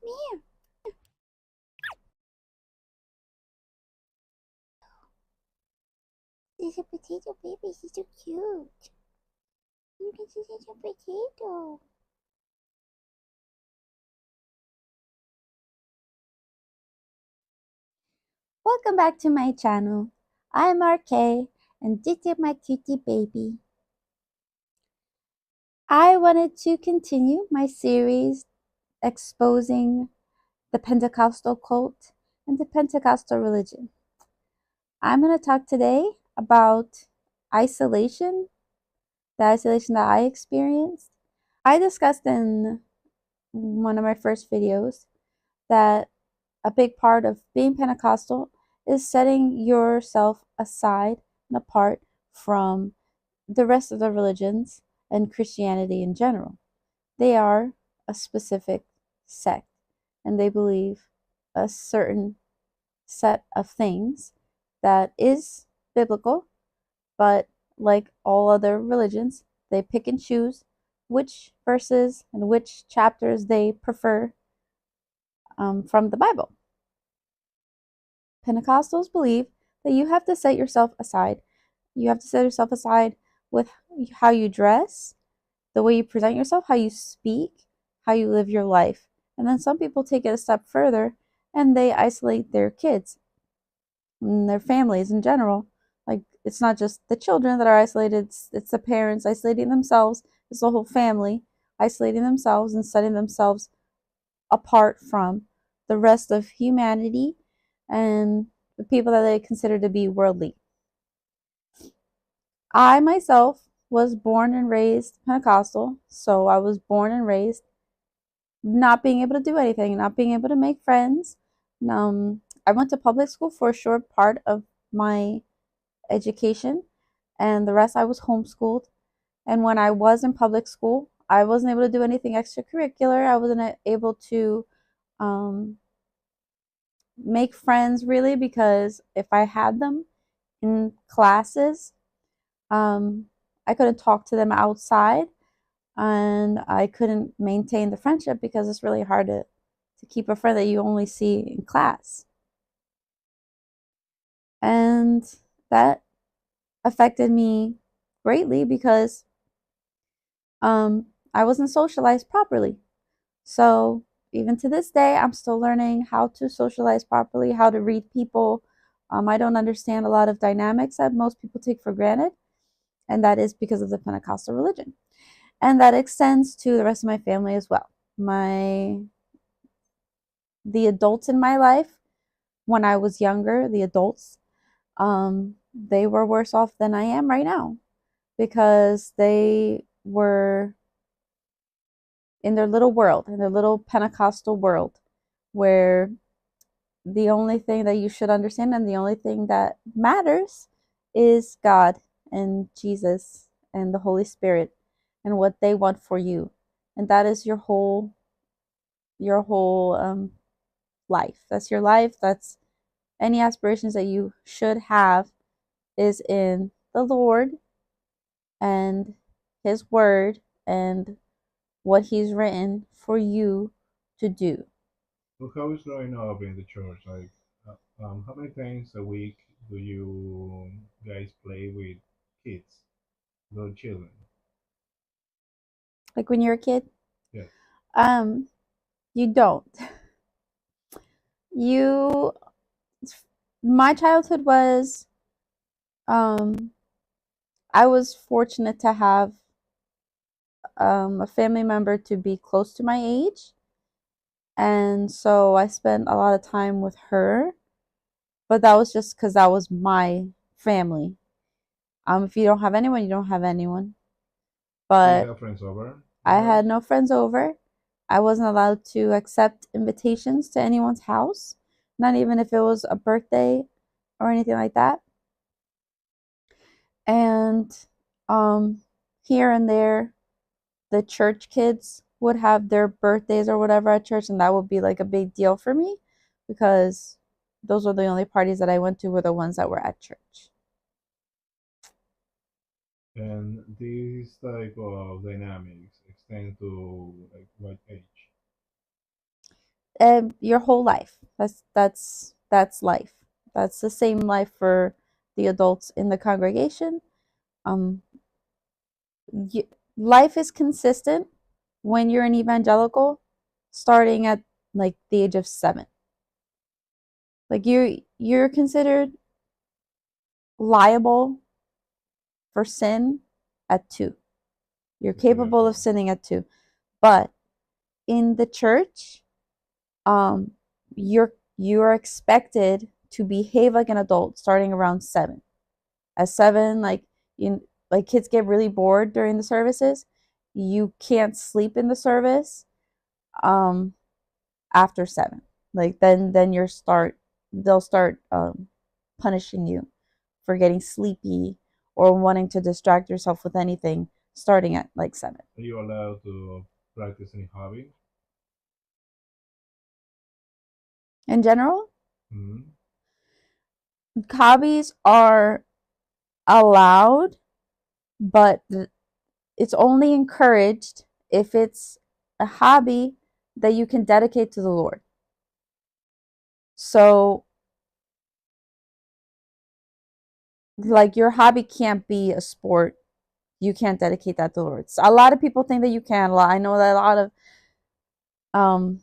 here. There's a potato baby. She's so cute. You can see such a potato. Welcome back to my channel. I'm RK and this is my cutie baby. I wanted to continue my series exposing the Pentecostal cult and the Pentecostal religion. I'm going to talk today about isolation, the isolation that I experienced. I discussed in one of my first videos that a big part of being Pentecostal is setting yourself aside and apart from the rest of the religions and Christianity in general. They are a specific sect and they believe a certain set of things that is biblical, but like all other religions, they pick and choose which verses and which chapters they prefer from the Bible. Pentecostals believe that you have to set yourself aside. You have to set yourself aside with how you dress, the way you present yourself, how you speak, how you live your life. And then some people take it a step further and they isolate their kids and their families in general. Like, it's not just the children that are isolated, it's the parents isolating themselves, it's the whole family isolating themselves and setting themselves apart from the rest of humanity and the people that they consider to be worldly. I myself was born and raised Pentecostal, so I was born and raised not being able to do anything, not being able to make friends. I went to public school for a short part of my education, and the rest I was homeschooled. And when I was in public school, I wasn't able to do anything extracurricular. I wasn't able to um, make friends really, because if I had them in classes, um, I couldn't talk to them outside and I couldn't maintain the friendship because it's really hard to keep a friend that you only see in class. And that affected me greatly because I wasn't socialized properly. So even to this day, I'm still learning how to socialize properly, how to read people. I don't understand a lot of dynamics that most people take for granted, and that is because of the Pentecostal religion. And that extends to the rest of my family as well. The adults in my life, when I was younger, the adults, they were worse off than I am right now because they were in their little world, in their little Pentecostal world, where the only thing that you should understand and the only thing that matters is God and Jesus and the Holy Spirit and what they want for you. And that is your whole life. That's your life. That's any aspirations that you should have is in the Lord and His Word and what He's written for you to do. So how is growing up in the church? Like, how many times a week do you guys play with kids, little children? Like when you're a kid, Yes. um, you don't. You, my childhood was, um, I was fortunate to have a family member to be close to my age. And so I spent a lot of time with her, but that was just because that was my family. If you don't have anyone, you don't have anyone. Do you But have friends over your I house? had no friends over. I wasn't allowed to accept invitations to anyone's house, not even if it was a birthday or anything like that. And um, here and there, the church kids would have their birthdays or whatever at church, and that would be like a big deal for me because those were the only parties that I went to were the ones that were at church. And this type of dynamics extend to like what age? your whole life. That's life. That's the same life for the adults in the congregation. Um, y- Life is consistent when you're an evangelical, starting at like the age of 7. Like you're considered liable for sin at 2. You're Okay, capable okay. of sinning at 2. But in the church, um, you're expected to behave like an adult starting around 7. At 7, like kids get really bored during the services. You can't sleep in the service um after 7. Like then you start they'll start punishing you for getting sleepy or wanting to distract yourself with anything starting at like 7. Are you allowed to practice any hobby? In general, Mm-hmm. hobbies are allowed, but it's only encouraged if it's a hobby that you can dedicate to the Lord. So, like, your hobby can't be a sport. You can't dedicate that to the Lord. So a lot of people think that you can. I know that a lot of um,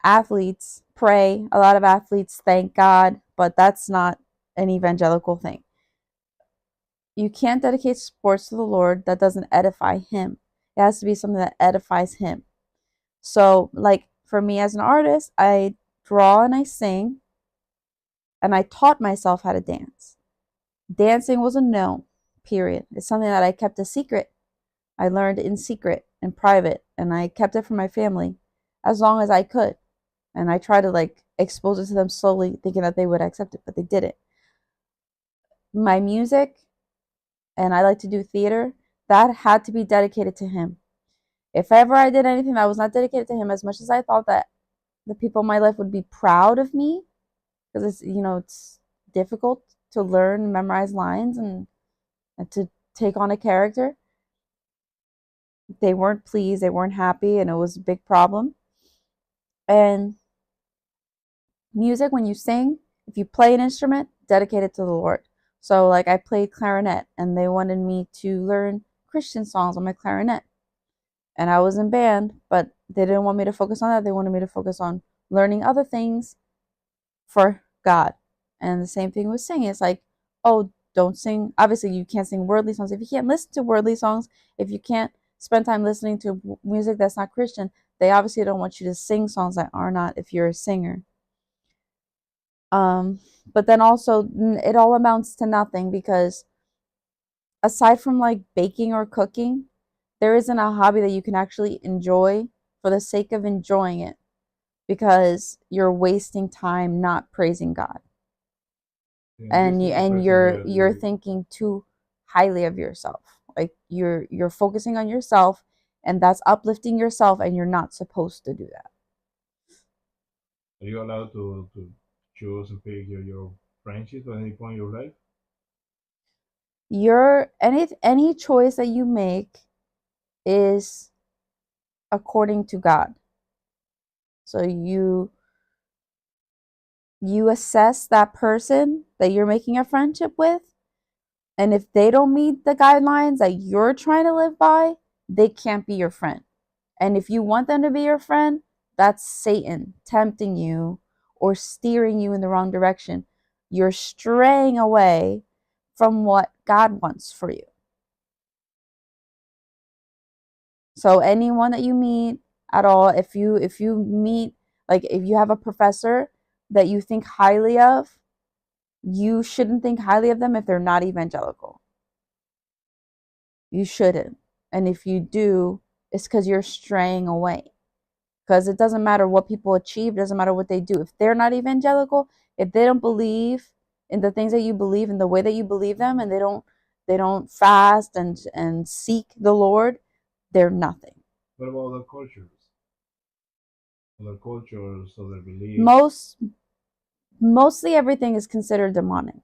athletes pray, a lot of athletes thank God, but that's not an evangelical thing. You can't dedicate sports to the Lord that doesn't edify Him. It has to be something that edifies Him. So, like for me as an artist, I draw and I sing, and I taught myself how to dance. Dancing was a no, period. It's something that I kept a secret. I learned in secret, in private, and I kept it from my family as long as I could. And I tried to like expose it to them slowly, thinking that they would accept it, but they didn't. My music, and I like to do theater, that had to be dedicated to Him. If ever I did anything that was not dedicated to Him, as much as I thought that the people in my life would be proud of me, because it's difficult to learn and memorize lines and to take on a character. They weren't pleased, they weren't happy, and it was a big problem. And music, when you sing, if you play an instrument, dedicate it to the Lord. So, like, I played clarinet, and they wanted me to learn Christian songs on my clarinet. And I was in band, but they didn't want me to focus on that. They wanted me to focus on learning other things for God. And the same thing with singing. It's like, oh, don't sing. Obviously, you can't sing worldly songs. If you can't listen to worldly songs, if you can't spend time listening to music that's not Christian, they obviously don't want you to sing songs that are not if you're a singer. But then also, it all amounts to nothing because aside from like baking or cooking, there isn't a hobby that you can actually enjoy for the sake of enjoying it because you're wasting time not praising God. And this And is you the and question you're that you're thinking too highly of yourself. Like you're focusing on yourself, and that's uplifting yourself, and you're not supposed to do that. are you allowed to choose and pick your friendships at any point in your life? Your any choice that you make is according to God. So you assess that person that you're making a friendship with, and if they don't meet the guidelines that you're trying to live by, they can't be your friend. And if you want them to be your friend, that's Satan tempting you or steering you in the wrong direction. You're straying away from what God wants for you. So anyone that you meet at all, if you meet, like if you have a professor that you think highly of, you shouldn't think highly of them if they're not evangelical. You shouldn't. And if you do, it's because you're straying away. Because it doesn't matter what people achieve, it doesn't matter what they do. If they're not evangelical, if they don't believe in the things that you believe in the way that you believe them, and they don't fast and seek the Lord, they're nothing. What about other beliefs? Most Mostly everything is considered demonic.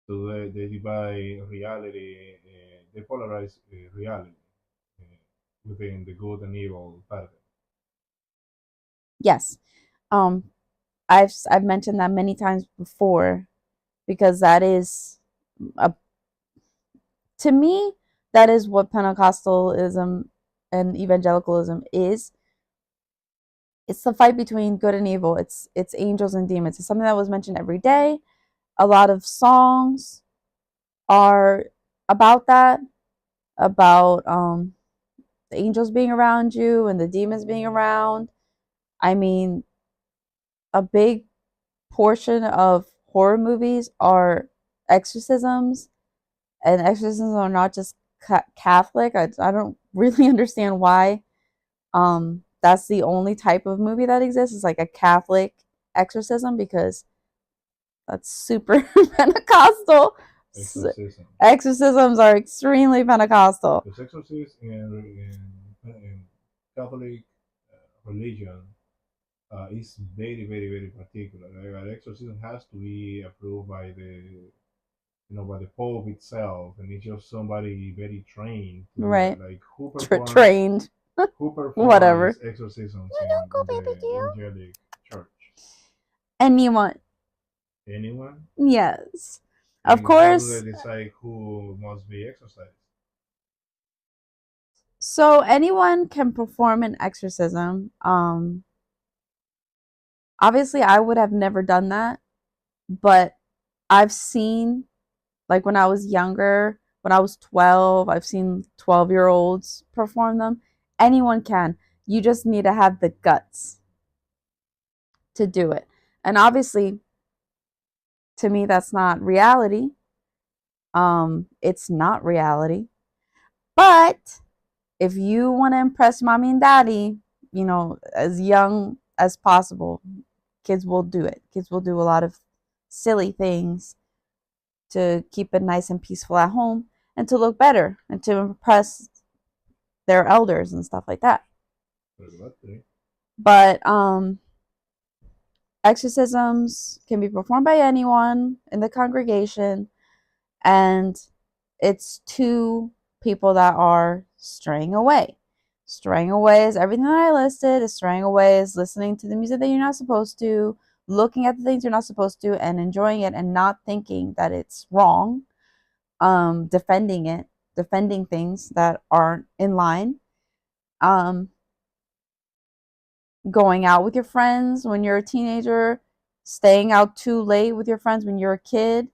So they divide reality, they polarize reality uh, within the good and evil part of it. Yes. Um, I've mentioned that many times before because that is a to me that is what Pentecostalism and evangelicalism is. It's the fight between good and evil. It's angels and demons. It's something that was mentioned every day. A lot of songs are about that, about the angels being around you and the demons being around. I mean, a big portion of horror movies are exorcisms, and exorcisms are not just Catholic. I don't really understand why. That's the only type of movie that exists. It's like a Catholic exorcism because that's super Pentecostal. Exorcism. Exorcisms are extremely Pentecostal. Because exorcism in Catholic religion is very, very, very particular. Like, an exorcism has to be approved by by the Pope itself, and it's just somebody very trained to do that. Right. Like Trained. who performs Whatever. exorcisms You don't go, in baby the girl. angelic church? Anyone. Anyone? Yes. Of And how do course. they decide who must be exorcised? So anyone can perform an exorcism. Obviously I would have never done that, but I've seen, like when I was younger, when I was 12, I've seen 12-year-olds perform them. Anyone can. You just need to have the guts to do it. And obviously, to me, that's not reality. It's not reality. But if you want to impress mommy and daddy, as young as possible, kids will do it. Kids will do a lot of silly things to keep it nice and peaceful at home and to look better and to impress their elders and stuff like that. Exactly. But exorcisms can be performed by anyone in the congregation, and it's two people that are straying away. Straying away is everything that I listed. Is straying away is listening to the music that you're not supposed to, looking at the things you're not supposed to, and enjoying it and not thinking that it's wrong. Defending it, defending things that aren't in line. Um, Going out with your friends when you're a teenager, staying out too late with your friends when you're a kid,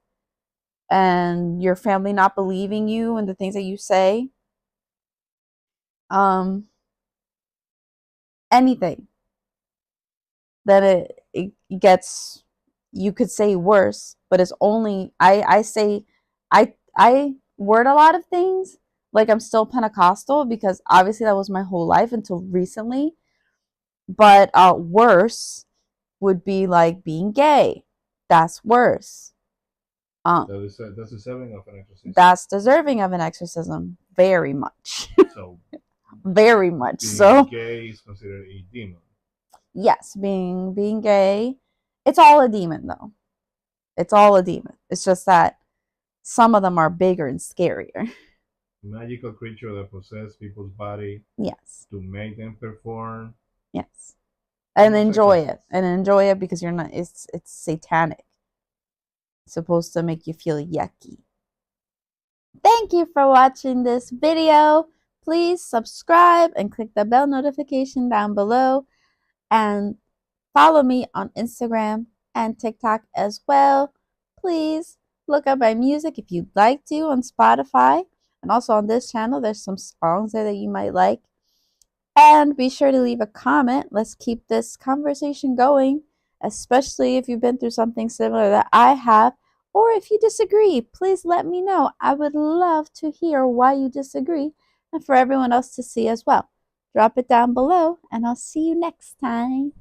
and your family not believing you and the things that you say. Um, Anything that it gets, you could say worse, but it's only I say I word a lot of things like I'm still Pentecostal because obviously that was my whole life until recently. But worse would be like being gay. That's worse. Um, That's deserving of an exorcism. that's deserving of an exorcism, very much, So very much. being So gay is considered a demon. yes, being gay, it's all a demon though. It's all a demon. It's just that some of them are bigger and scarier. Magical creature that possess people's body Yes, to make them perform yes, and enjoy homosexual it, acts. and enjoy it because you're not. It's satanic. It's supposed to make you feel yucky. Thank you for watching this video. Please subscribe and click the bell notification down below, and follow me on Instagram and TikTok as well. Please look up my music if you'd like to on Spotify. And also on this channel, there's some songs there that you might like. And be sure to leave a comment. Let's keep this conversation going, especially if you've been through something similar that I have. Or if you disagree, please let me know. I would love to hear why you disagree and for everyone else to see as well. Drop it down below, and I'll see you next time.